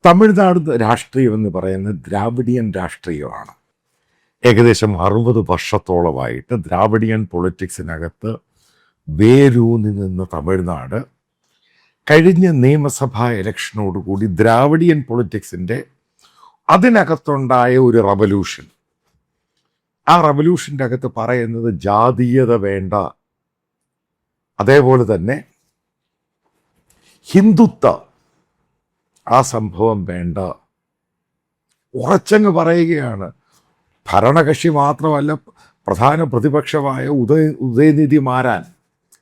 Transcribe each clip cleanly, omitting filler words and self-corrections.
തമിഴ്നാട് രാഷ്ട്രീയം എന്ന് പറയുന്നത് ദ്രാവിഡിയൻ രാഷ്ട്രീയമാണ്. ഏകദേശം 60 വർഷത്തോളമായിട്ട് ദ്രാവിഡിയൻ പൊളിറ്റിക്സിനകത്ത് വേരൂന്നി നിന്ന തമിഴ്നാട് കഴിഞ്ഞ നിയമസഭാ ഇലക്ഷനോടുകൂടി ദ്രാവിഡിയൻ പൊളിറ്റിക്സിൻ്റെ അതിനകത്തുണ്ടായ ഒരു റവല്യൂഷൻ, ആ റവല്യൂഷൻ്റെ അകത്ത് പറയുന്നത് ജാതീയത വേണ്ട, അതേപോലെ തന്നെ ഹിന്ദുത്വ ആ സംഭവം വേണ്ട, ഉറച്ചങ്ങ് പറയുകയാണ്. ഭരണകക്ഷി മാത്രമല്ല, പ്രധാന പ്രതിപക്ഷമായ ഉദയനിധി മാരാൻ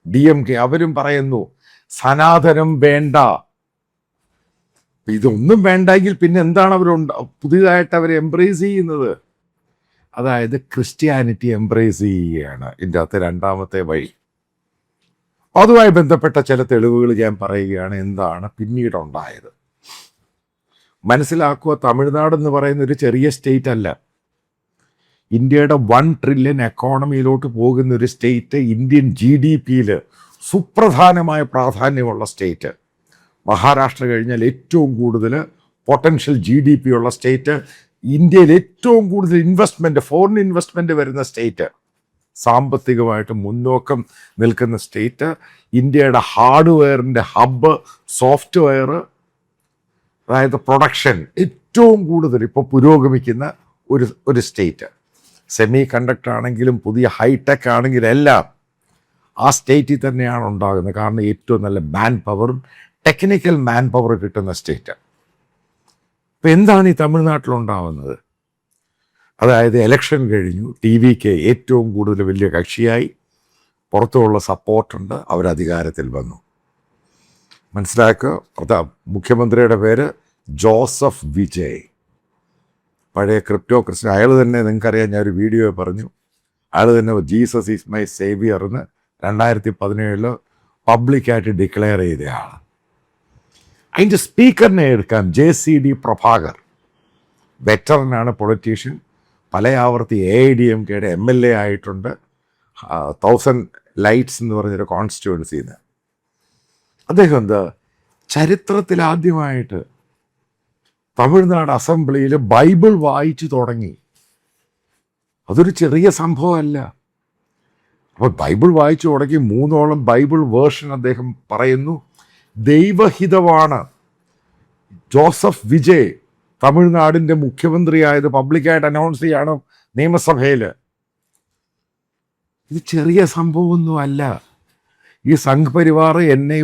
DMK അവരും പറയുന്നു സനാതനം വേണ്ട. ഇതൊന്നും വേണ്ടെങ്കിൽ പിന്നെ എന്താണ് പുതിയതായിട്ട് അവർ എംബ്രേസ് ചെയ്യുന്നത്? അതായത് ക്രിസ്ത്യാനിറ്റി എംബ്രേസ് ചെയ്യുകയാണ് ഇതിൻ്റെ അകത്ത് രണ്ടാമത്തെ വഴി. അതുമായി ബന്ധപ്പെട്ട ചില തെളിവുകൾ ഞാൻ പറയുകയാണ്. എന്താണ് പിന്നീടുണ്ടായത് മനസ്സിലാക്കുക. തമിഴ്നാട് എന്ന് പറയുന്ന ഒരു ചെറിയ സ്റ്റേറ്റ് അല്ല. ഇന്ത്യയുടെ 1 ട്രില്യൺ എക്കോണമിയിലോട്ട് പോകുന്ന ഒരു സ്റ്റേറ്റ്, ഇന്ത്യൻ GDPയിൽ സുപ്രധാനമായ പ്രാധാന്യമുള്ള സ്റ്റേറ്റ്. മഹാരാഷ്ട്ര കഴിഞ്ഞാൽ ഏറ്റവും കൂടുതൽ പൊട്ടൻഷ്യൽ GDP ഉള്ള സ്റ്റേറ്റ്, ഇന്ത്യയിൽ ഏറ്റവും കൂടുതൽ ഫോറിൻ ഇൻവെസ്റ്റ്മെൻറ്റ് വരുന്ന സ്റ്റേറ്റ്, സാമ്പത്തികമായിട്ട് മുന്നോക്കം നിൽക്കുന്ന സ്റ്റേറ്റ്, ഇന്ത്യയുടെ ഹാർഡ്വെയറിൻ്റെ ഹബ്ബ്, സോഫ്റ്റ്വെയർ, അതായത് പ്രൊഡക്ഷൻ ഏറ്റവും കൂടുതൽ ഇപ്പോൾ പുരോഗമിക്കുന്ന ഒരു സ്റ്റേറ്റ്. സെമി കണ്ടക്ടർ ആണെങ്കിലും പുതിയ ഹൈടെക് ആണെങ്കിലും എല്ലാം ആ സ്റ്റേറ്റിൽ തന്നെയാണ് ഉണ്ടാകുന്നത്. കാരണം ഏറ്റവും നല്ല മാൻ പവറും ടെക്നിക്കൽ മാൻ പവർ കിട്ടുന്ന സ്റ്റേറ്റ്. ഇപ്പം എന്താണ് ഈ തമിഴ്നാട്ടിലുണ്ടാവുന്നത്? അതായത് എലക്ഷൻ കഴിഞ്ഞു, TVK ഏറ്റവും കൂടുതൽ വലിയ കക്ഷിയായി, പുറത്തുള്ള സപ്പോർട്ടുണ്ട്, അവരധികാരത്തിൽ വന്നു. മനസ്സിലാക്കുക, മുഖ്യമന്ത്രിയുടെ പേര് ജോസഫ് വിജയ്, പഴയ ക്രിപ്റ്റോ ക്രിസ്ത്യൻ. അയാൾ തന്നെ, നിങ്ങൾക്കറിയാം, ഞാനൊരു വീഡിയോ പറഞ്ഞു, അയാൾ തന്നെ ജീസസ് ഈസ് മൈ സേവിയർ എന്ന് 2017 പബ്ലിക്കായിട്ട് ഡിക്ലെയർ ചെയ്തയാൾ. അതിൻ്റെ സ്പീക്കറിനെ എടുക്കാം, JCD പ്രഭാകർ, വെറ്ററനാണ്, പൊളിറ്റീഷ്യൻ, പല ആവർത്തി AIDMKയുടെ MLA ആയിട്ടുണ്ട്, 1000 ലൈറ്റ്സ് എന്ന് പറഞ്ഞൊരു കോൺസ്റ്റിറ്റ്യുവൻസിയിൽ നിന്ന്. അദ്ദേഹം ചരിത്രത്തിൽ ആദ്യമായിട്ട് തമിഴ്നാട് അസംബ്ലിയിൽ ബൈബിൾ വായിച്ചു തുടങ്ങി. അതൊരു ചെറിയ സംഭവമല്ല. അപ്പോൾ ബൈബിൾ വായിച്ചു തുടങ്ങി 3ഓളം ബൈബിൾ വേർഷൻ അദ്ദേഹം പറയുന്നു. ദൈവഹിതമാണ് ജോസഫ് വിജയ് തമിഴ്നാടിൻ്റെ മുഖ്യമന്ത്രിയായത് പബ്ലിക്കായിട്ട് അനൗൺസ് ചെയ്യാണ് നിയമസഭയിൽ. ഇത് ചെറിയ സംഭവമൊന്നും അല്ല. ഈ സംഘ് പരിവാർ എന്നെ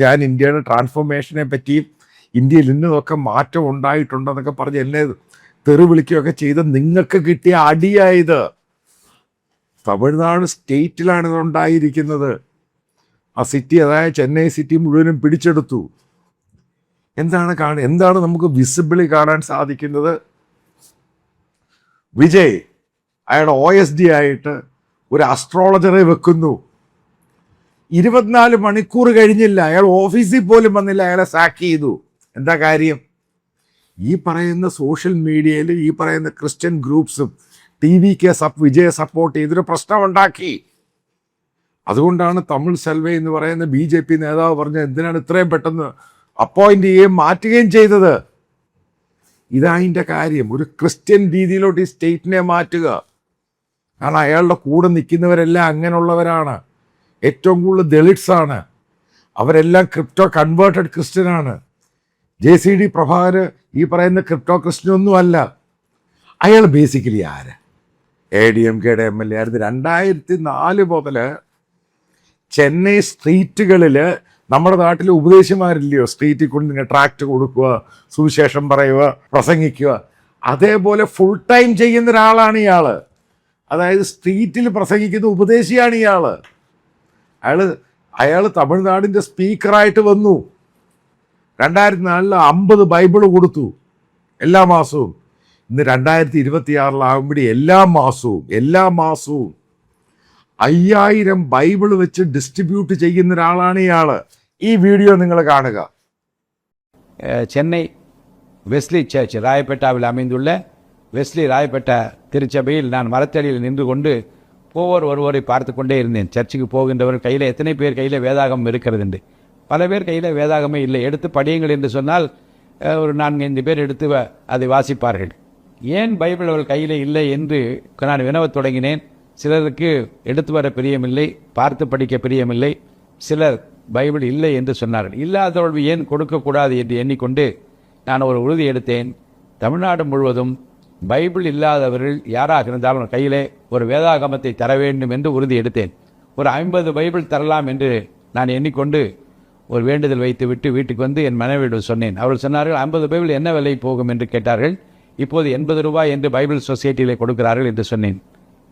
ഞാൻ ഇന്ത്യയുടെ ട്രാൻസ്ഫോർമേഷനെ പറ്റിയും ഇന്ത്യയിൽ ഇന്നതൊക്കെ മാറ്റം ഉണ്ടായിട്ടുണ്ടെന്നൊക്കെ പറഞ്ഞ് എന്നെ തെറി വിളിക്കുകയൊക്കെ ചെയ്ത് നിങ്ങൾക്ക് കിട്ടിയ അടിയായത്. തമിഴ്നാട് സ്റ്റേറ്റിലാണ് ഇതുണ്ടായിരിക്കുന്നത്. ആ സിറ്റി, അതായത് ചെന്നൈ സിറ്റി മുഴുവനും പിടിച്ചെടുത്തു. എന്താണ് നമുക്ക് വിസിബിളി കാണാൻ സാധിക്കുന്നത്? വിജയ് അയാളുടെ OSD ആയിട്ട് ഒരു അസ്ട്രോളജറെ വെക്കുന്നു. 24 മണിക്കൂർ കഴിഞ്ഞില്ല, അയാൾ ഓഫീസിൽ പോലും വന്നില്ല, അയാളെ സാക്ക് ചെയ്തു. എന്താ കാര്യം? ഈ പറയുന്ന സോഷ്യൽ മീഡിയയിൽ ഈ പറയുന്ന ക്രിസ്ത്യൻ ഗ്രൂപ്പ്സും TVK വിജയെ സപ്പോർട്ട് ചെയ്തൊരു പ്രശ്നമുണ്ടാക്കി. അതുകൊണ്ടാണ് തമിഴ് സെൽവെ എന്ന് പറയുന്ന BJP നേതാവ് പറഞ്ഞത് എന്തിനാണ് ഇത്രയും പെട്ടെന്ന് അപ്പോയിന്റ് ചെയ്യുകയും മാറ്റുകയും ചെയ്തത്. ഇതാതിൻ്റെ കാര്യം. ഒരു ക്രിസ്ത്യൻ രീതിയിലോട്ട് ഈ സ്റ്റേറ്റിനെ മാറ്റുക. കാരണം അയാളുടെ കൂടെ നിൽക്കുന്നവരെല്ലാം അങ്ങനെയുള്ളവരാണ്. ഏറ്റവും കൂടുതൽ ദളിറ്റ്സാണ്. അവരെല്ലാം ക്രിപ്റ്റോ കൺവേർട്ടഡ് ക്രിസ്ത്യനാണ്. JCD പ്രഭാകർ ഈ പറയുന്ന ക്രിപ്റ്റോ ക്രിസ്ത്യനൊന്നും അല്ല. അയാൾ ബേസിക്കലി AIDMKയുടെ MLA ആയിരുന്നു. 2004 മുതൽ ചെന്നൈ സ്ട്രീറ്റുകളിൽ, നമ്മുടെ നാട്ടിൽ ഉപദേശിമാരില്ലയോ, സ്ട്രീറ്റിൽ കൊണ്ട് നിങ്ങൾ ട്രാക്ട് കൊടുക്കുക, സുവിശേഷം പറയുക, പ്രസംഗിക്കുക, അതേപോലെ ഫുൾ ടൈം ചെയ്യുന്ന ഒരാളാണ് ഇയാൾ. അതായത് സ്ട്രീറ്റിൽ പ്രസംഗിക്കുന്ന ഉപദേശിയാണ് ഇയാൾ. അയാൾ തമിഴ്നാടിൻ്റെ സ്പീക്കറായിട്ട് വന്നു. 2004 50 ബൈബിൾ കൊടുത്തു എല്ലാ മാസവും. ഇന്ന് 2026 എല്ലാ മാസവും 5000 ബൈബിൾ വെച്ച് ഡിസ്ട്രിബ്യൂട്ട് ചെയ്യുന്ന ഒരാളാണ് ഇയാൾ. ഈ വീഡിയോ നിങ്ങൾ കാണുക. ചെന്നൈ வெஸ்லி சர்ச் ராயப்பேட்டாவில் அமைந்துள்ள வெஸ்லி ராயப்பேட்டா திருச்சபையில் நான் மரத்தடியில் நின்று கொண்டு ஒருவரை பார்த்து கொண்டே இருந்தேன். சர்ச்சுக்கு போகின்றவர் கையில் எத்தனை பேர் கையில் வேதாகம் இருக்கிறது என்று. பல பேர் கையில் வேதாகமே இல்லை. எடுத்து படியுங்கள் என்று சொன்னால் ஒரு 4-5 பேர் எடுத்து அதை வாசிப்பார்கள். ஏன் பைபிள் அவள் கையில் இல்லை என்று நான் வினவத் தொடங்கினேன். சிலருக்கு எடுத்து வர பிரியமில்லை, பார்த்து படிக்க பிரியமில்லை, சிலர் பைபிள் இல்லை என்று சொன்னார்கள். இல்லாதவர்கள் ஏன் கொடுக்கக்கூடாது என்று எண்ணிக்கொண்டு நான் ஒரு உறுதி எடுத்தேன். தமிழ்நாடு முழுவதும் பைபிள் இல்லாதவர்கள் யாராக இருந்தாலும் கையிலே ஒரு வேதாகமத்தை தர வேண்டும் என்று உறுதி எடுத்தேன். ஒரு 50 பைபிள் தரலாம் என்று நான் எண்ணிக்கொண்டு ஒரு வேண்டுதல் வைத்து விட்டு வீட்டுக்கு வந்து என் மனைவியிடம் சொன்னேன். அவர்கள் சொன்னார்கள், 50 பைபிள் என்ன விலை போகும் என்று கேட்டார்கள். இப்போது 80 ரூபாய் என்று பைபிள் சொசைட்டியிலே கொடுக்கிறார்கள் என்று சொன்னேன்.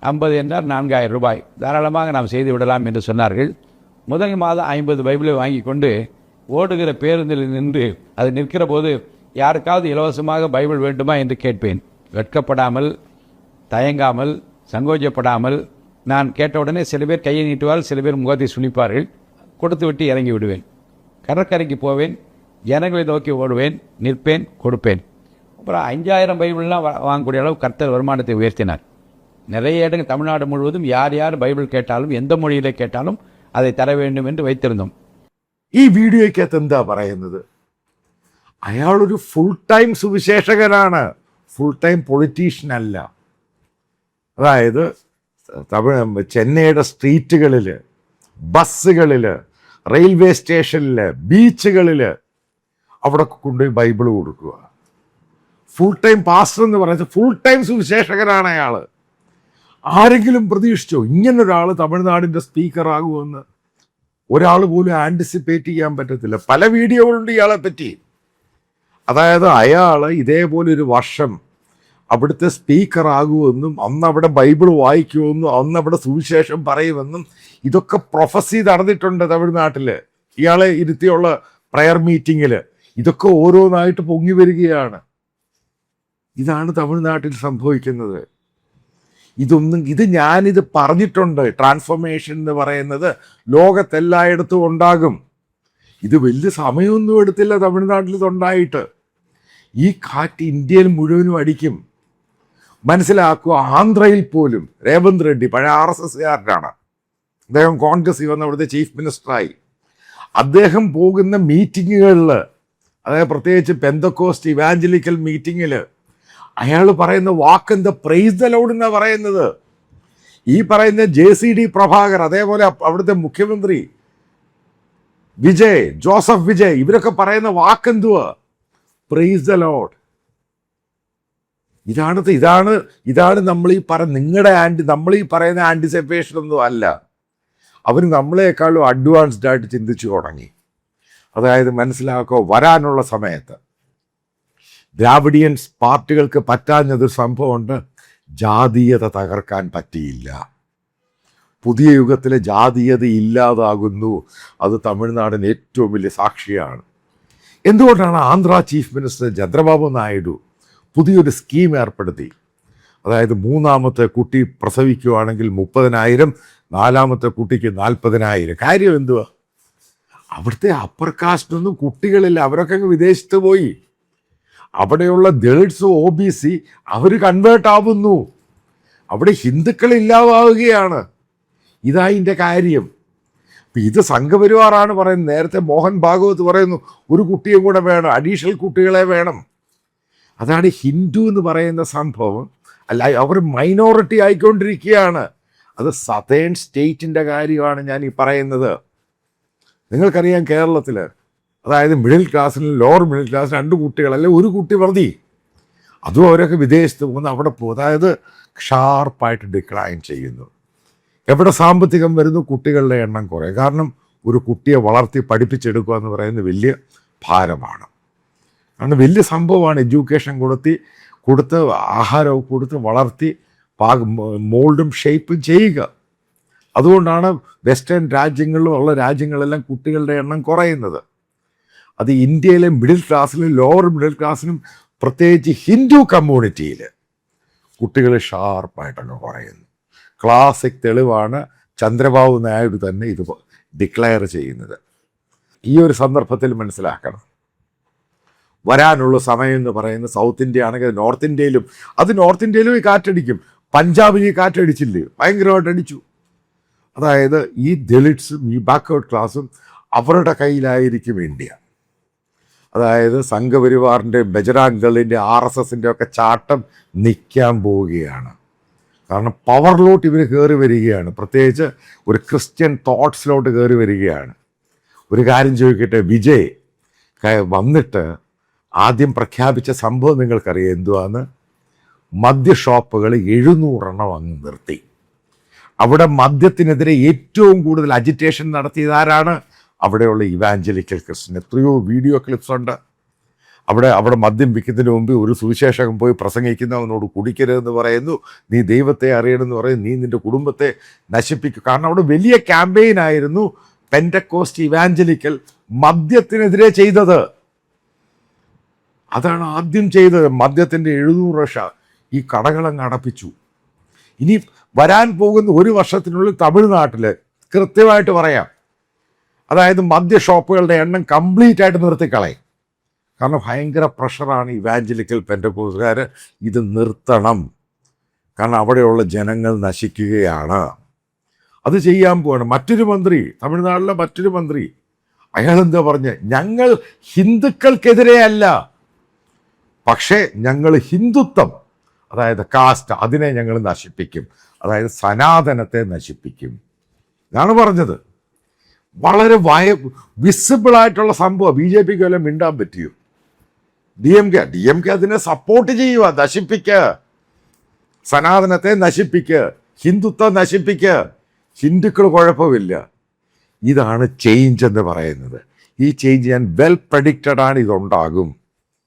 50 என்றால் 4000 ரூபாய், தாராளமாக நாம் செய்து விடலாம் என்று சொன்னார்கள். முதல் மாதம் 50 பைபிளை வாங்கி கொண்டு ஓடுகிற பேருந்தில் நின்று அது நிற்கிற போது யாருக்காவது இலவசமாக பைபிள் வேண்டுமா என்று கேட்பேன். வெட்கப்படாமல், தயங்காமல், சங்கோஜப்படாமல் நான் கேட்டவுடனே சில பேர் கையை நீட்டுவார்கள், சில பேர் முகத்தை சுனிப்பார்கள். கொடுத்து விட்டு இறங்கி விடுவேன். கடற்கரைக்கு போவேன், ஜனங்களை நோக்கி ஓடுவேன், நிற்பேன், கொடுப்பேன். அப்புறம் 5000 பைபிள்லாம் வாங்கக்கூடிய அளவு கர்த்தர் வருமானத்தை உயர்த்தினார். நிறைய இடங்கள் தமிழ்நாடு முழுவதும் யார் யார் பைபிள் கேட்டாலும் எந்த மொழியிலே கேட்டாலும் அதை தர வேண்டும் என்று வைத்திருந்தோம். ഈ വീഡിയോയ്ക്കകത്ത് എന്താ പറയുന്നത്? അയാളൊരു ഫുൾ ടൈം സുവിശേഷകനാണ്, ഫുൾ ടൈം പൊളിറ്റീഷ്യൻ അല്ല. അതായത് ചെന്നൈയുടെ സ്ട്രീറ്റുകളിൽ, ബസ്സുകളിൽ, റെയിൽവേ സ്റ്റേഷനിൽ, ബീച്ചുകളിൽ അവിടെ കൊണ്ടുപോയി ബൈബിൾ കൊടുക്കുക. ഫുൾ ടൈം പാസ്റ്റർ എന്ന് പറയുന്നത് ഫുൾ ടൈം സുവിശേഷകനാണ് അയാൾ. ആരെങ്കിലും പ്രതീക്ഷിച്ചോ ഇങ്ങനൊരാൾ തമിഴ്നാടിൻ്റെ സ്പീക്കറാകുമെന്ന്? ഒരാൾ പോലും ആൻറ്റിസിപ്പേറ്റ് ചെയ്യാൻ പറ്റത്തില്ല. പല വീഡിയോകളുണ്ട് ഇയാളെ പറ്റി. അതായത് അയാൾ ഇതേപോലെ ഒരു വർഷം അവിടുത്തെ സ്പീക്കറാകുമെന്നും അന്ന് അവിടെ ബൈബിൾ വായിക്കുമെന്നും അന്ന് അവിടെ സുവിശേഷം പറയുമെന്നും ഇതൊക്കെ പ്രൊഫസി നടന്നിട്ടുണ്ട് തമിഴ്നാട്ടിൽ. ഇയാളെ ഇരുത്തിയുള്ള പ്രയർ മീറ്റിങ്ങിൽ ഇതൊക്കെ ഓരോന്നായിട്ട് പൊങ്ങി വരികയാണ്. ഇതാണ് തമിഴ്നാട്ടിൽ സംഭവിക്കുന്നത്. ഇത് ഞാനിത് പറഞ്ഞിട്ടുണ്ട്. ട്രാൻസ്ഫോർമേഷൻ എന്ന് പറയുന്നത് ലോകത്തെല്ലായിടത്തും ഉണ്ടാകും. ഇത് വലിയ സമയമൊന്നും എടുത്തില്ല തമിഴ്നാട്ടിൽ ഇതുണ്ടായിട്ട്. ഈ കാറ്റ് ഇന്ത്യയിൽ മുഴുവനും അടിക്കും. മനസ്സിലാക്കുക. ആന്ധ്രയിൽ പോലും രേവന്ത് റെഡ്ഡി പഴയ RSSകാരനാണ്. അദ്ദേഹം കോൺഗ്രസ് വന്ന അവിടുത്തെ ചീഫ് മിനിസ്റ്ററായി. അദ്ദേഹം പോകുന്ന മീറ്റിങ്ങുകളിൽ, അതായത് പ്രത്യേകിച്ച് പെന്തക്കോസ്റ്റ് ഇവാഞ്ചലിക്കൽ മീറ്റിങ്ങിൽ അയാൾ പറയുന്ന വാക്കെന്താ? പ്രൈസ് ദ ലോർഡ് എന്നാണ് പറയുന്നത്. ഈ പറയുന്ന JCD പ്രഭാകർ, അതേപോലെ അവിടുത്തെ മുഖ്യമന്ത്രി ജോസഫ് വിജയ്, ഇവരൊക്കെ പറയുന്ന വാക്കെന്തുവാ? Praise the Lord. ഇതാണ് നമ്മൾ ഈ നമ്മൾ ഈ പറയുന്ന ആൻറ്റിസിപ്പേഷൻ ഒന്നും അല്ല. അവർ നമ്മളെക്കാളും അഡ്വാൻസ്ഡ് ആയിട്ട് ചിന്തിച്ചു തുടങ്ങി. അതായത് മനസ്സിലാക്കുക, വരാനുള്ള സമയത്ത് ദ്രാവിഡിയൻസ് പാർട്ടികൾക്ക് പറ്റാഞ്ഞതൊരു സംഭവമുണ്ട്. ജാതീയത തകർക്കാൻ പറ്റിയില്ല. പുതിയ യുഗത്തിലെ ജാതീയത ഇല്ലാതാകുന്നു. അത് തമിഴ്നാടിന് ഏറ്റവും വലിയ സാക്ഷിയാണ്. എന്തുകൊണ്ടാണ് ആന്ധ്ര ചീഫ് മിനിസ്റ്റർ ചന്ദ്രബാബു നായിഡു പുതിയൊരു സ്കീം ഏർപ്പെടുത്തി. അതായത് 3ാമത്തെ കുട്ടി പ്രസവിക്കുകയാണെങ്കിൽ 30,000, 4ാമത്തെ കുട്ടിക്ക് 40,000. കാര്യം എന്തുവാ? അവിടുത്തെ അപ്പർ കാസ്റ്റൊന്നും കുട്ടികളില്ല. അവരൊക്കെ അങ്ങ് വിദേശത്ത് പോയി. അവിടെയുള്ള ദളിറ്റ്സ്, OBC അവർ കൺവേർട്ട് ആവുന്നു. അവിടെ ഹിന്ദുക്കൾ ഇല്ലാതാവുകയാണ്. ഇതാ ഇതിൻ്റെ കാര്യം. ഇത് സംഘപരിവാറാണ് പറയുന്നത്. നേരത്തെ മോഹൻ ഭാഗവത് പറയുന്നു ഒരു കുട്ടിയെ കൂടെ വേണം, അഡീഷണൽ കുട്ടികളെ വേണം. അതാണ് ഹിന്ദു എന്ന് പറയുന്ന സംഭവം. അല്ല, അവർ മൈനോറിറ്റി ആയിക്കൊണ്ടിരിക്കുകയാണ്. അത് സതേൺ സ്റ്റേറ്റിൻ്റെ കാര്യമാണ് ഞാൻ ഈ പറയുന്നത്. നിങ്ങൾക്കറിയാം കേരളത്തിൽ, അതായത് മിഡിൽ ക്ലാസ്സിലും ലോവർ മിഡിൽ ക്ലാസ്സിലും 2 കുട്ടികളല്ലേ, ഒരു കുട്ടി മതി. അതും അവരൊക്കെ വിദേശത്ത് പോകുന്നു, അവിടെ പോകും. അതായത് ഷാർപ്പായിട്ട് ഡിക്ലൈൻ ചെയ്യുന്നു. എവിടെ സാമ്പത്തികം വരുന്നു, കുട്ടികളുടെ എണ്ണം കുറയും. കാരണം ഒരു കുട്ടിയെ വളർത്തി പഠിപ്പിച്ചെടുക്കുക എന്ന് പറയുന്നത് വലിയ ഭാരമാണ്. കാരണം വലിയ സംഭവമാണ്. എഡ്യൂക്കേഷൻ കൊടുത്ത് ആഹാരവും കൊടുത്ത് വളർത്തി മോൾഡും ഷേപ്പും ചെയ്യുക. അതുകൊണ്ടാണ് വെസ്റ്റേൺ രാജ്യങ്ങളിലും ഉള്ള രാജ്യങ്ങളെല്ലാം കുട്ടികളുടെ എണ്ണം കുറയുന്നത്. അത് ഇന്ത്യയിലെ മിഡിൽ ക്ലാസ്സിലും ലോവർ മിഡിൽ ക്ലാസ്സിലും പ്രത്യേകിച്ച് ഹിന്ദു കമ്മ്യൂണിറ്റിയിൽ കുട്ടികൾ ഷാർപ്പായിട്ടങ്ങ് കുറയുന്നു. ക്ലാസിക് തെളിവാണ് ചന്ദ്രബാബു നായിഡു തന്നെ ഇത് ഡിക്ലെയർ ചെയ്യുന്നത്. ഈ ഒരു സന്ദർഭത്തിൽ മനസ്സിലാക്കണം, വരാനുള്ള സമയം എന്ന് പറയുന്നത് സൗത്ത് ഇന്ത്യ ആണെങ്കിൽ നോർത്ത് ഇന്ത്യയിലും ഈ കാറ്റടിക്കും. പഞ്ചാബിൽ ഈ കാറ്റടിച്ചില്ലേ, ഭയങ്കരമായിട്ട് അടിച്ചു. അതായത് ഈ ദളിറ്റ്സും ഈ ബാക്ക്വേർഡ് ക്ലാസ്സും അവരുടെ കയ്യിലായിരിക്കും ഇന്ത്യ. അതായത് സംഘപരിവാറിൻ്റെ ബജറാങ്കളിൻ്റെ RSSൻ്റെ ഒക്കെ ചാട്ടം നിൽക്കാൻ പോവുകയാണ്. കാരണം പവറിലോട്ട് ഇവർ കയറി വരികയാണ്, പ്രത്യേകിച്ച് ഒരു ക്രിസ്ത്യൻ തോട്ട്സിലോട്ട് കയറി വരികയാണ്. ഒരു കാര്യം ചോദിക്കട്ടെ, വിജയ് വന്നിട്ട് ആദ്യം പ്രഖ്യാപിച്ച സംഭവം നിങ്ങൾക്കറിയാം എന്തുവാന്ന്? മദ്യ ഷോപ്പുകൾ 700 അങ്ങ് നിർത്തി. അവിടെ മദ്യത്തിനെതിരെ ഏറ്റവും കൂടുതൽ അജിറ്റേഷൻ നടത്തിയത് ആരാണ്? അവിടെയുള്ള ഇവാഞ്ചലിക്കൽ ക്രിസ്ത്യൻ. എത്രയോ വീഡിയോ ക്ലിപ്സ് ഉണ്ട്. അവിടെ മദ്യം വിൽക്കുന്നതിന് മുമ്പ് ഒരു സുവിശേഷകൻ പോയി പ്രസംഗിക്കുന്നവനോട് കുടിക്കരുതെന്ന് പറയുന്നു, നീ ദൈവത്തെ അറിയണമെന്ന് പറയുന്നു, നീ നിൻ്റെ കുടുംബത്തെ നശിപ്പിക്കും. കാരണം അവിടെ വലിയ ക്യാമ്പയിനായിരുന്നു പെൻറ്റക്കോസ്റ്റ് ഇവാഞ്ചലിക്കൽ മദ്യത്തിനെതിരെ ചെയ്തത്. അതാണ് ആദ്യം ചെയ്തത്. മദ്യത്തിൻ്റെ 700 ഈ കടകളങ്ങ് അടപ്പിച്ചു. ഇനി വരാൻ പോകുന്ന ഒരു വർഷത്തിനുള്ളിൽ തമിഴ്നാട്ടിൽ കൃത്യമായിട്ട് പറയാം, അതായത് മദ്യ ഷോപ്പുകളുടെ എണ്ണം കംപ്ലീറ്റ് ആയിട്ട് നിർത്തിക്കളയും. കാരണം ഭയങ്കര പ്രഷറാണ് ഇവാഞ്ചലിക്കൽ പെൻറ്റക്കോസ്റ്റുകാർ ഇത് നിർത്തണം, കാരണം അവിടെയുള്ള ജനങ്ങൾ നശിക്കുകയാണ്. അത് ചെയ്യാൻ പോവാണ്. മറ്റൊരു മന്ത്രി, തമിഴ്നാട്ടിലെ മറ്റൊരു മന്ത്രി, അയാളെന്താ പറഞ്ഞ്, ഞങ്ങൾ ഹിന്ദുക്കൾക്കെതിരെ അല്ല, പക്ഷേ ഞങ്ങൾ ഹിന്ദുത്വം, അതായത് കാസ്റ്റ്, അതിനെ ഞങ്ങൾ നശിപ്പിക്കും, അതായത് സനാതനത്തെ നശിപ്പിക്കും, ഇതാണ് പറഞ്ഞത്. വളരെ വിസിബിളായിട്ടുള്ള സംഭവം. BJP വല്ലതും മിണ്ടാൻ പറ്റിയോ? DMK അതിനെ സപ്പോർട്ട് ചെയ്യുക, നശിപ്പിക്കുക, സനാതനത്തെ നശിപ്പിക്കുക, ഹിന്ദുത്വം നശിപ്പിക്കുക, ഹിന്ദുക്കൾ കുഴപ്പമില്ല. ഇതാണ് ചേഞ്ച് എന്ന് പറയുന്നത്. ഈ ചേഞ്ച് ഞാൻ വെൽ പ്രഡിക്റ്റഡ് ആണ്, ഇതുണ്ടാകും.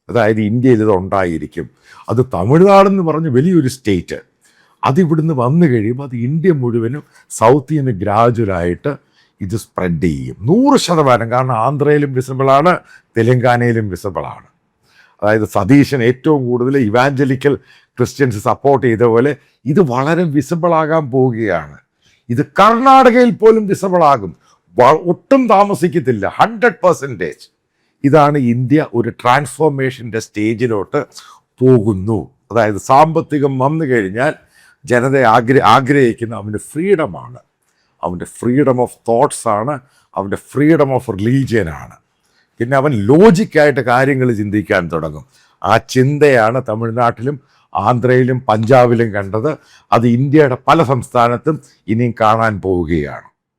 അതായത് ഇന്ത്യയിൽ ഇതുണ്ടായിരിക്കും. അത് തമിഴ്നാടെന്ന് പറഞ്ഞ് വലിയൊരു സ്റ്റേറ്റ്, അതിവിടുന്ന് വന്നു കഴിയുമ്പോൾ അത് ഇന്ത്യ മുഴുവനും സൗത്തിൽ നിന്ന് ഗ്രാജുവലായിട്ട് ഇത് സ്പ്രെഡ് ചെയ്യും 100%. കാരണം ആന്ധ്രയിലും വിസിബിളാണ്, തെലങ്കാനയിലും വിസിബിളാണ്. അതായത് സതീശൻ ഏറ്റവും കൂടുതൽ ഇവാഞ്ചലിക്കൽ ക്രിസ്ത്യൻസ് സപ്പോർട്ട് ചെയ്ത പോലെ ഇത് വളരെ വിസിബിളാകാൻ പോവുകയാണ്. ഇത് കർണാടകയിൽ പോലും വിസിബിളാകും, ഒട്ടും താമസിക്കത്തില്ല, 100%. ഇതാണ് ഇന്ത്യ ഒരു ട്രാൻസ്ഫോർമേഷൻ്റെ സ്റ്റേജിലോട്ട് പോകുന്നു. അതായത് സാമ്പത്തികം വന്നു കഴിഞ്ഞാൽ ജനത ആഗ്രഹിക്കുന്ന അവൻ്റെ ഫ്രീഡമാണ്, അവൻ്റെ ഫ്രീഡം ഓഫ് തോട്ട്സാണ്, അവൻ്റെ ഫ്രീഡം ഓഫ് റിലീജിയനാണ്. പിന്നെ അവൻ ലോജിക്കായിട്ട് കാര്യങ്ങൾ ചിന്തിക്കാൻ തുടങ്ങും. ആ ചിന്തയാണ് തമിഴ്നാട്ടിലും ആന്ധ്രയിലും പഞ്ചാബിലും കണ്ടത്. അത് ഇന്ത്യയുടെ പല സംസ്ഥാനത്തും ഇനിയും കാണാൻ പോവുകയാണ്.